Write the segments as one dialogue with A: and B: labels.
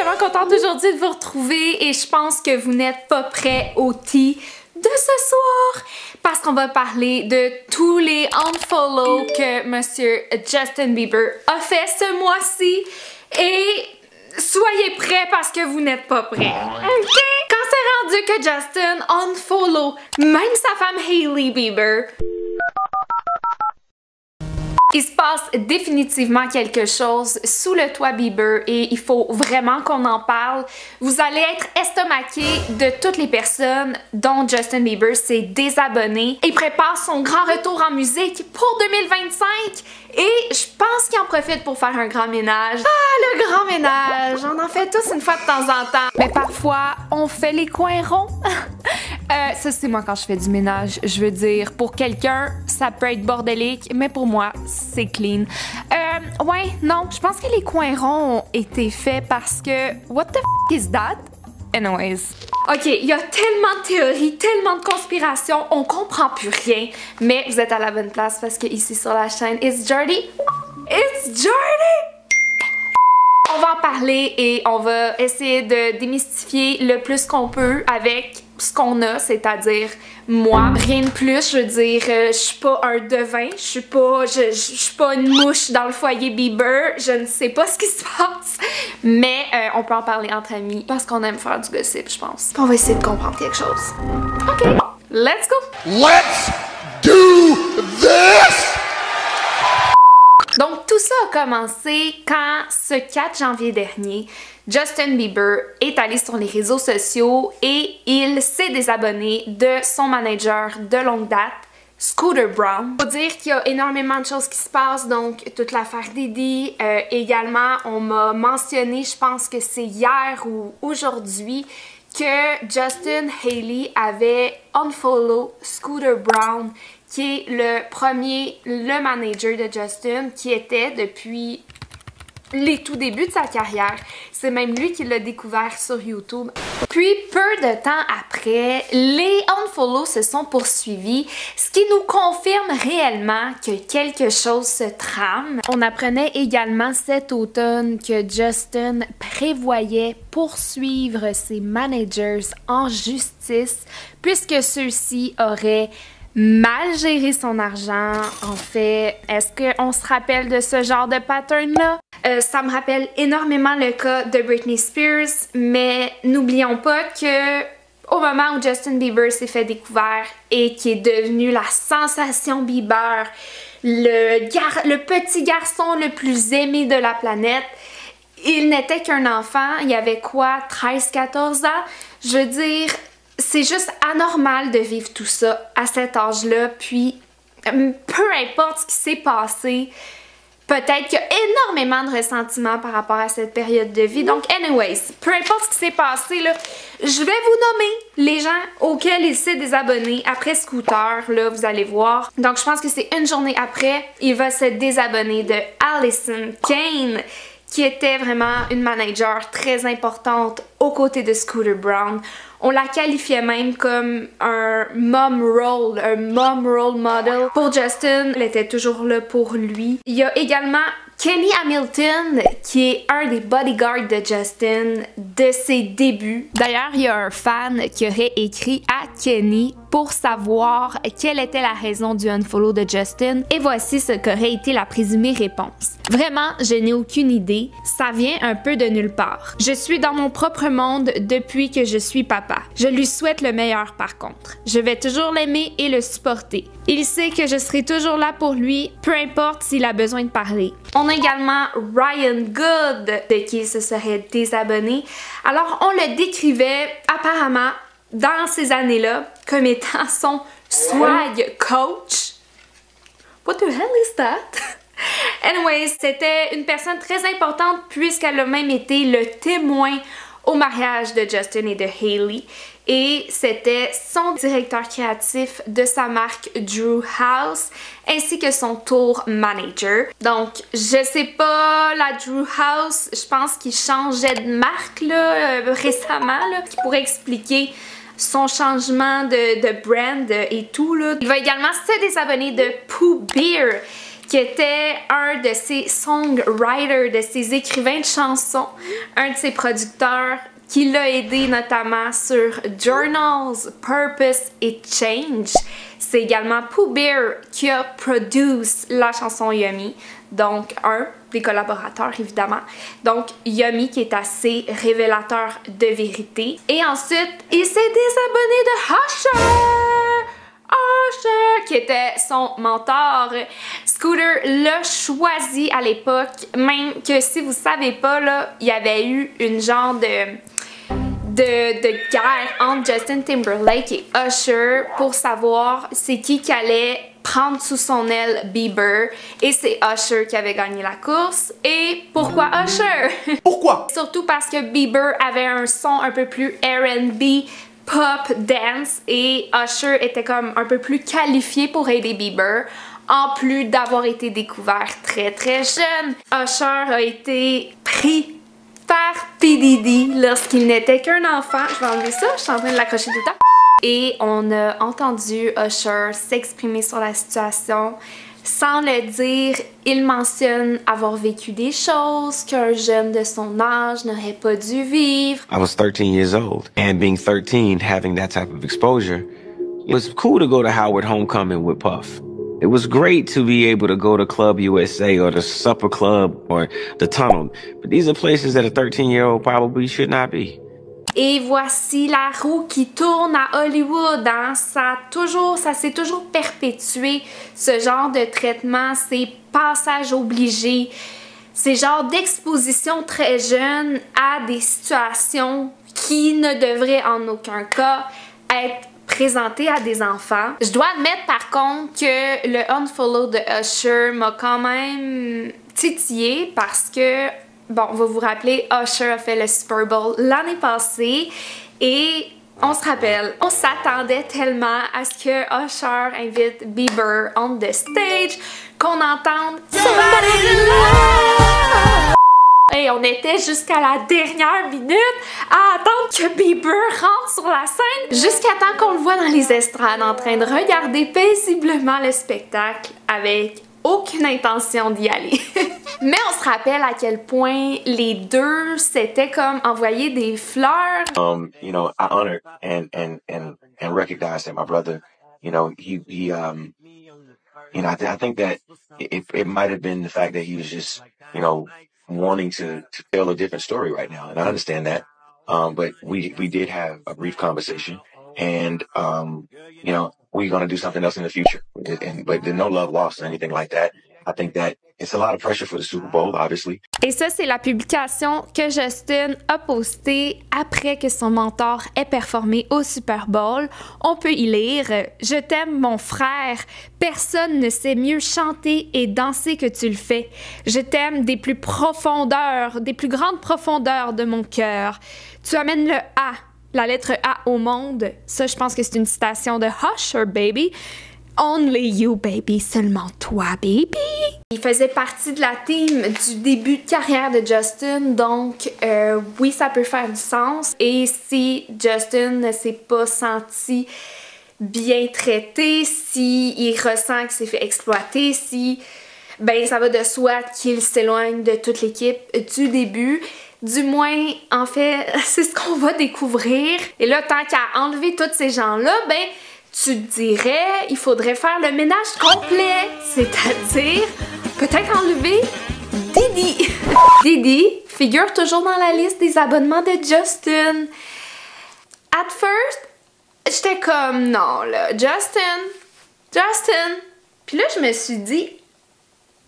A: vraiment contente aujourd'hui de vous retrouver et je pense que vous n'êtes pas prêts au tea de ce soir parce qu'on va parler de tous les unfollow que Monsieur Justin Bieber a fait ce mois-ci et soyez prêts parce que vous n'êtes pas prêts. OK? Quand c'est rendu que Justin unfollow même sa femme Hailey Bieber, il se passe définitivement quelque chose sous le toit Bieber et il faut vraiment qu'on en parle. Vous allez être estomaqués de toutes les personnes dont Justin Bieber s'est désabonné et prépare son grand retour en musique pour 2025 et je pense qu'il en profite pour faire un grand ménage. Ah, le grand ménage! On en fait tous une fois de temps en temps. Mais parfois, on fait les coins ronds. Ça, c'est moi quand je fais du ménage. Je veux dire, pour quelqu'un, ça peut être bordélique, mais pour moi, c'est clean. Ouais, non, je pense que les coins ronds ont été faits parce que... What the f*** is that? Anyways. Ok, il y a tellement de théories, tellement de conspirations, on comprend plus rien. Mais vous êtes à la bonne place parce que ici sur la chaîne, It's Jordy. It's Jordy! On va en parler et on va essayer de démystifier le plus qu'on peut avec ce qu'on a, c'est-à-dire moi. Rien de plus, je veux dire, je suis pas un devin, je suis pas une mouche dans le foyer Bieber, je ne sais pas ce qui se passe, mais on peut en parler entre amis parce qu'on aime faire du gossip, je pense. On va essayer de comprendre quelque chose. Ok, let's go!
B: Let's do this!
A: Donc tout ça a commencé quand ce 4 janvier dernier, Justin Bieber est allé sur les réseaux sociaux et il s'est désabonné de son manager de longue date, Scooter Braun. Faut dire qu'il y a énormément de choses qui se passent, donc toute l'affaire Diddy. Également, on m'a mentionné, je pense que c'est hier ou aujourd'hui, que Justin Hailey avait unfollow Scooter Braun, qui est le manager de Justin, qui était depuis les tout débuts de sa carrière. C'est même lui qui l'a découvert sur YouTube. Puis, peu de temps après, les unfollows se sont poursuivis, ce qui nous confirme réellement que quelque chose se trame. On apprenait également cet automne que Justin prévoyait poursuivre ses managers en justice, puisque ceux-ci auraient mal géré son argent. En fait, est-ce qu'on se rappelle de ce genre de pattern-là? Ça me rappelle énormément le cas de Britney Spears, mais n'oublions pas que au moment où Justin Bieber s'est fait découvert et qui est devenu la sensation Bieber, le petit garçon le plus aimé de la planète, il n'était qu'un enfant, il avait quoi, 13-14 ans? Je veux dire, c'est juste anormal de vivre tout ça à cet âge-là, puis peu importe ce qui s'est passé, peut-être qu'il y a énormément de ressentiments par rapport à cette période de vie. Donc, anyways, peu importe ce qui s'est passé, là, je vais vous nommer les gens auxquels il s'est désabonné après Scooter, là, vous allez voir. Donc, je pense que c'est une journée après, il va se désabonner de Allison Kane, qui était vraiment une manager très importante aux côtés de Scooter Braun. On la qualifiait même comme un mom role model. Pour Justin, elle était toujours là pour lui. Il y a également Kenny Hamilton, qui est un des bodyguards de Justin de ses débuts. D'ailleurs, il y a un fan qui aurait écrit à Kenny pour savoir quelle était la raison du unfollow de Justin. Et voici ce qu'aurait été la présumée réponse. Vraiment, je n'ai aucune idée. Ça vient un peu de nulle part. Je suis dans mon propre monde depuis que je suis papa. Je lui souhaite le meilleur par contre. Je vais toujours l'aimer et le supporter. Il sait que je serai toujours là pour lui, peu importe s'il a besoin de parler. On a également Ryan Good, de qui il se serait désabonné. Alors, on le décrivait apparemment dans ces années-là comme étant son swag coach. What the hell is that? Anyways, c'était une personne très importante puisqu'elle a même été le témoin au mariage de Justin et de Hailey. Et c'était son directeur créatif de sa marque Drew House ainsi que son tour manager. Donc, je sais pas, la Drew House, je pense qu'il changeait de marque là, récemment, là, qui pourrait expliquer son changement de brand et tout. Là. Il va également se désabonner de Pooh Bear, qui était un de ses songwriters, de ses écrivains de chansons, un de ses producteurs, qui l'a aidé notamment sur Journals, Purpose et Change. C'est également Pooh Bear qui a produit la chanson Yummy, donc un des collaborateurs évidemment. Donc Yummy qui est assez révélateur de vérité. Et ensuite, il s'est désabonné de Usher, qui était son mentor. Scooter l'a choisi à l'époque, même que si vous savez pas, là, il y avait eu une genre de guerre entre Justin Timberlake et Usher pour savoir c'est qui allait prendre sous son aile Bieber, et c'est Usher qui avait gagné la course. Et pourquoi Usher?
B: Pourquoi?
A: Surtout parce que Bieber avait un son un peu plus R&B, pop, dance, et Usher était comme un peu plus qualifié pour aider Bieber, en plus d'avoir été découvert très très jeune. Usher a été pris par P. Diddy lorsqu'il n'était qu'un enfant. Je vais enlever ça, je suis en train de l'accrocher tout le temps. Et on a entendu Usher s'exprimer sur la situation. Sans le dire, il mentionne avoir vécu des choses qu'un jeune de son âge n'aurait pas dû vivre.
C: I was 13 years old, and being 13, having that type of exposure, it was cool to go to Howard Homecoming with Puff. It was great to be able to go to Club USA or the Supper Club or the Tunnel, but these are places that a 13-year-old probably should not be.
A: Et voici la roue qui tourne à Hollywood, hein? Ça s'est toujours perpétué, ce genre de traitement, ces passages obligés, ces genres d'exposition très jeune à des situations qui ne devraient en aucun cas être présentées à des enfants. Je dois admettre par contre que le unfollow de Usher m'a quand même titillé parce que, bon, on va vous rappeler, Usher a fait le Super Bowl l'année passée et on se rappelle, on s'attendait tellement à ce que Usher invite Bieber on the stage, qu'on entende Somebody to Love. Et on était jusqu'à la dernière minute à attendre que Bieber rentre sur la scène, jusqu'à temps qu'on le voit dans les estrades en train de regarder paisiblement le spectacle avec aucune intention d'y aller. Mais on se rappelle à quel point les deux s'étaient comme envoyé des fleurs.
D: You know, I honor and recognize that my brother, you know, you know, I think that it might have been the fact that he was just, you know, wanting to tell a different story right now, and I understand that. But we did have a brief conversation, and you know, we're gonna do something else in the future. But there's no love lost or anything like that. I think that it's a lot of pressure for the Super Bowl, obviously.
A: Et ça, c'est la publication que Justin a postée après que son mentor ait performé au Super Bowl. On peut y lire « Je t'aime, mon frère. Personne ne sait mieux chanter et danser que tu le fais. Je t'aime des plus profondeurs, des plus grandes profondeurs de mon cœur. Tu amènes le A, la lettre A au monde. » Ça, je pense que c'est une citation de Usher, baby. Only you, baby. Seulement toi, baby. Il faisait partie de la team du début de carrière de Justin, donc oui, ça peut faire du sens. Et si Justin ne s'est pas senti bien traité, il ressent qu'il s'est fait exploiter, ben ça va de soi qu'il s'éloigne de toute l'équipe du début. Du moins, en fait, c'est ce qu'on va découvrir. Et là, tant qu'à enlever tous ces gens-là, ben tu te dirais, il faudrait faire le ménage complet, c'est-à-dire peut-être enlever Diddy. Diddy figure toujours dans la liste des abonnements de Justin. At first, j'étais comme non là, Justin. Puis là, je me suis dit,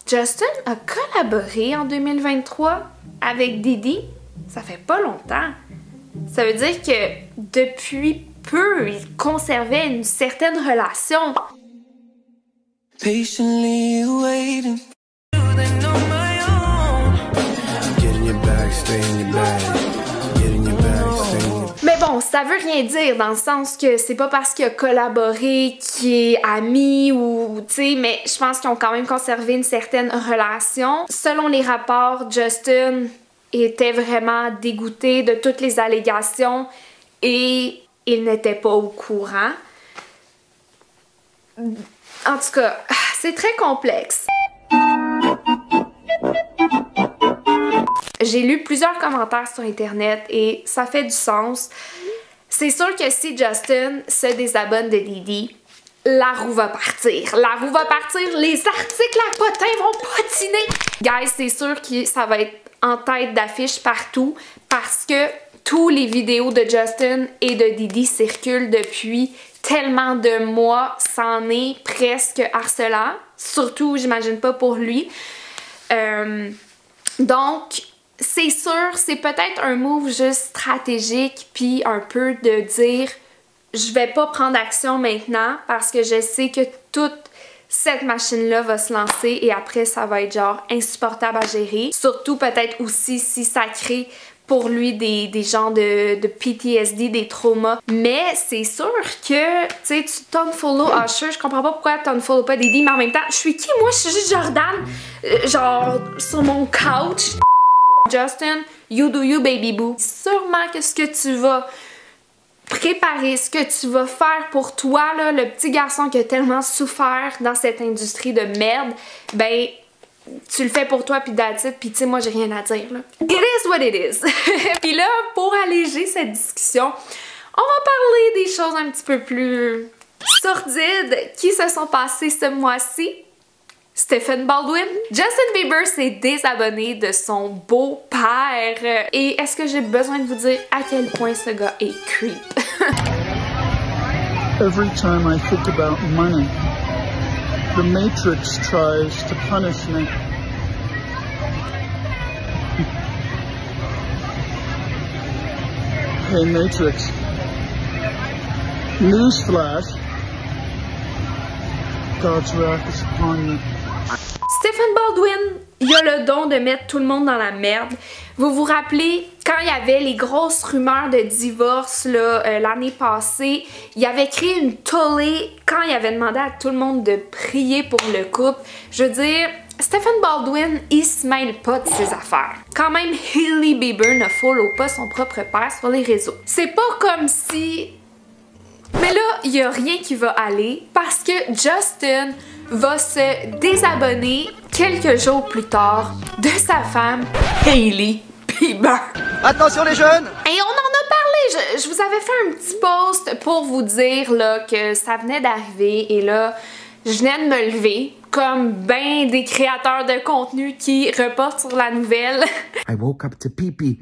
A: Justin a collaboré en 2023 avec Diddy. Ça fait pas longtemps. Ça veut dire que depuis peu, ils conservaient une certaine relation.
E: Patiently waiting.
A: Mais bon, ça veut rien dire dans le sens que c'est pas parce qu'il a collaboré qu'il est ami ou tu sais, mais je pense qu'ils ont quand même conservé une certaine relation. Selon les rapports, Justin était vraiment dégoûté de toutes les allégations et il n'était pas au courant. En tout cas, c'est très complexe. J'ai lu plusieurs commentaires sur internet et ça fait du sens. C'est sûr que si Justin se désabonne de Didi, la roue va partir. La roue va partir, les articles à potins vont patiner. Guys, c'est sûr que ça va être en tête d'affiche partout parce que tous les vidéos de Justin et de Didi circulent depuis tellement de mois. C'en est presque harcelant. Surtout, j'imagine pas pour lui. Donc, c'est sûr, c'est peut-être un move juste stratégique puis un peu de dire je vais pas prendre action maintenant parce que je sais que toute cette machine-là va se lancer et après ça va être genre insupportable à gérer. Surtout peut-être aussi si ça crée pour lui des genres de PTSD, des traumas. Mais c'est sûr que, tu sais, tu t'unfollow Usher, je comprends pas pourquoi t'unfollow pas Didi, mais en même temps, je suis qui? Moi, je suis juste Jordan, genre, sur mon couch. Justin, you do you, baby boo. Sûrement que ce que tu vas préparer, ce que tu vas faire pour toi, là, le petit garçon qui a tellement souffert dans cette industrie de merde, ben, tu le fais pour toi puis that's it, puis tu sais, moi j'ai rien à dire là. It is what it is. Puis là, pour alléger cette discussion, on va parler des choses un petit peu plus sordides qui se sont passées ce mois-ci. Stephen Baldwin. Justin Bieber s'est désabonné de son beau-père. Et est-ce que j'ai besoin de vous dire à quel point ce gars est creep?
F: Every time I think about money, the Matrix tries to punish me. Hey Matrix, newsflash, God's wrath is upon me.
A: Stephen Baldwin, il a le don de mettre tout le monde dans la merde. Vous vous rappelez, quand il y avait les grosses rumeurs de divorce l'année passée, il avait créé une tollée quand il avait demandé à tout le monde de prier pour le couple. Je veux dire, Stephen Baldwin, il se mêle pas de ses affaires. Quand même, Hailey Bieber ne follow pas son propre père sur les réseaux. C'est pas comme si... Mais là, il y a rien qui va aller parce que Justin va se désabonner quelques jours plus tard de sa femme, Hailey Bieber.
G: Attention les jeunes!
A: Et on en a parlé, je vous avais fait un petit post pour vous dire là, que ça venait d'arriver et là, je venais de me lever comme ben des créateurs de contenu qui reportent sur la nouvelle.
H: I woke up to pee-pee.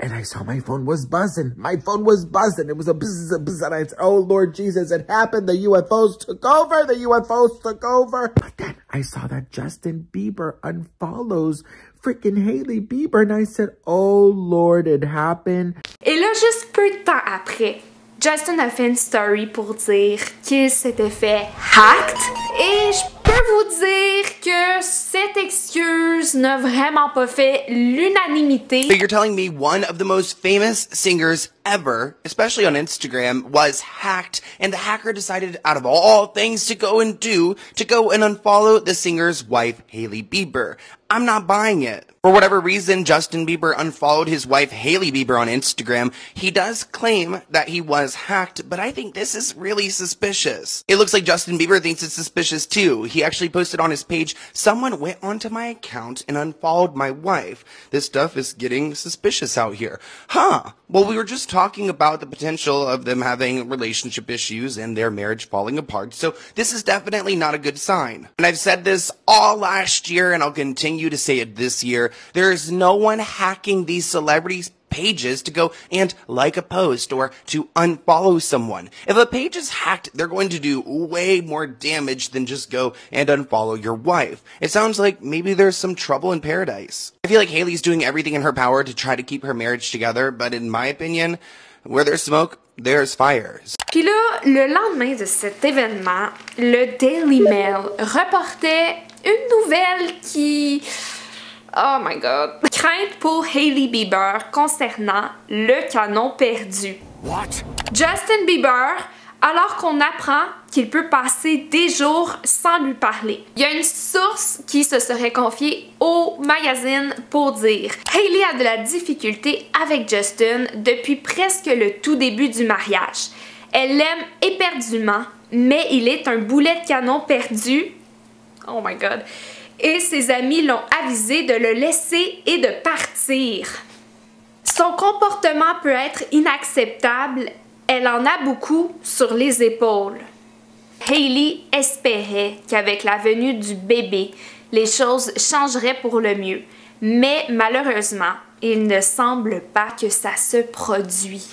H: And I saw my phone was buzzing. My phone was buzzing. It was a buzz, buzz. And I said, oh, Lord Jesus, it happened. The UFOs took over. The UFOs took over. But then I saw that Justin Bieber unfollows freaking Hailey Bieber. And I said, oh, Lord, it happened.
A: Et là, juste peu de temps après, Justin a fait une story pour dire qu'il s'était fait hacked. Et je peux vous dire que cette excuse n'a vraiment pas fait l'unanimité.
G: So you're telling me one of the most famous singers ever, especially on Instagram, was hacked, and the hacker decided out of all things to go and unfollow the singer's wife, Hailey Bieber. I'm not buying it. For whatever reason, Justin Bieber unfollowed his wife, Hailey Bieber, on Instagram. He does claim that he was hacked, but I think this is really suspicious. It looks like Justin Bieber thinks it's suspicious too. He actually posted on his page, someone went onto my account and unfollowed my wife. This stuff is getting suspicious out here. Huh. Well, we were just talking about the potential of them having relationship issues and their marriage falling apart, so this is definitely not a good sign. And I've said this all last year, and I'll continue to say it this year. There is no one hacking these celebrities' pages to go and like a post or to unfollow someone. If a page is hacked, they're going to do way more damage than just go and unfollow your wife. It sounds like maybe there's some trouble in paradise. I feel like Hailey's doing everything in her power to try to keep her marriage together, but in my opinion, where there's smoke, there's fire.
A: Puis là, le lendemain de cet événement, le Daily Mail reportait une nouvelle qui... Oh my god. Crainte pour Hailey Bieber concernant le canon perdu.
B: What?
A: Justin Bieber, alors qu'on apprend qu'il peut passer des jours sans lui parler. Il y a une source qui se serait confiée au magazine pour dire Hailey a de la difficulté avec Justin depuis presque le tout début du mariage. Elle l'aime éperdument, mais il est un boulet de canon perdu. Oh my god. et ses amis l'ont avisé de le laisser et de partir. Son comportement peut être inacceptable, elle en a beaucoup sur les épaules. Hailey espérait qu'avec la venue du bébé, les choses changeraient pour le mieux, mais malheureusement, il ne semble pas que ça se produit.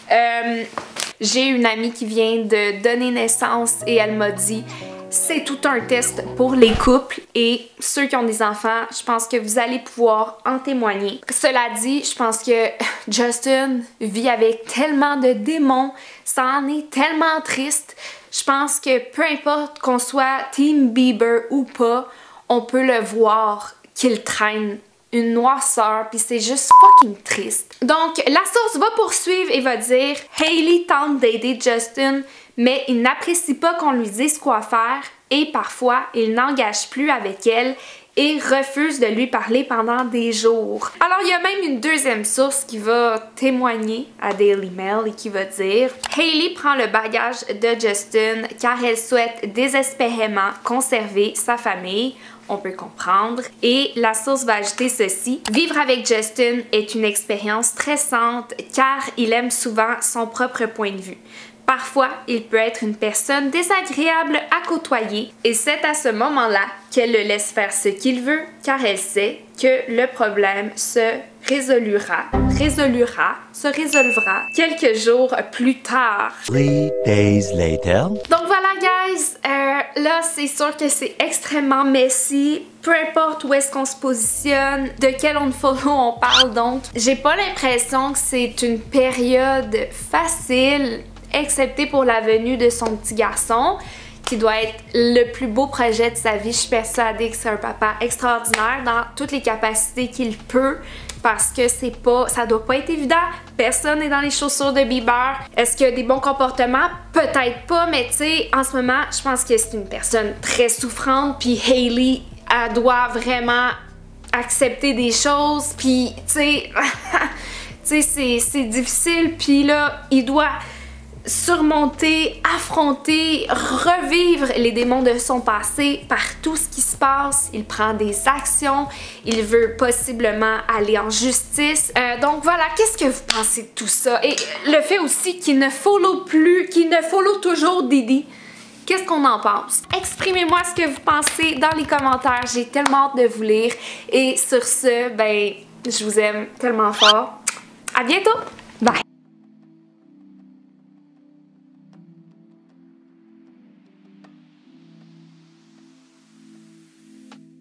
A: J'ai une amie qui vient de donner naissance et elle m'a dit c'est tout un test pour les couples et ceux qui ont des enfants, je pense que vous allez pouvoir en témoigner. Cela dit, je pense que Justin vit avec tellement de démons, ça en est tellement triste. Je pense que peu importe qu'on soit Team Bieber ou pas, on peut le voir qu'il traîne une noirceur, puis c'est juste fucking triste. Donc, la source va poursuivre et va dire « Hailey tente d'aider Justin, mais il n'apprécie pas qu'on lui dise quoi faire et parfois, il n'engage plus avec elle et refuse de lui parler pendant des jours. » Alors, il y a même une deuxième source qui va témoigner à Daily Mail et qui va dire « Hailey prend le bagage de Justin car elle souhaite désespérément conserver sa famille. » On peut comprendre. Et la source va ajouter ceci. Vivre avec Justin est une expérience stressante car il aime souvent son propre point de vue. Parfois, il peut être une personne désagréable à côtoyer et c'est à ce moment-là qu'elle le laisse faire ce qu'il veut car elle sait que le problème se résolvera quelques jours plus tard.
I: 3 days later.
A: Donc voilà guys, là c'est sûr que c'est extrêmement messy, peu importe où est-ce qu'on se positionne, de quel unfollow on parle donc. J'ai pas l'impression que c'est une période facile, excepté pour la venue de son petit garçon, qui doit être le plus beau projet de sa vie. Je suis persuadée que c'est un papa extraordinaire dans toutes les capacités qu'il peut, parce que ça doit pas être évident. Personne n'est dans les chaussures de Bieber. Est-ce qu'il y a des bons comportements? Peut-être pas, mais tu sais, en ce moment, je pense que c'est une personne très souffrante, puis Hailey, elle doit vraiment accepter des choses, puis tu sais, c'est difficile, puis là, il doit surmonter, affronter, revivre les démons de son passé par tout ce qui se passe. Il prend des actions, il veut possiblement aller en justice. Donc voilà, qu'est-ce que vous pensez de tout ça? Et le fait aussi qu'il ne follow toujours Diddy. Qu'est-ce qu'on en pense? Exprimez-moi ce que vous pensez dans les commentaires. J'ai tellement hâte de vous lire. Et sur ce, ben, je vous aime tellement fort. À bientôt! Bye!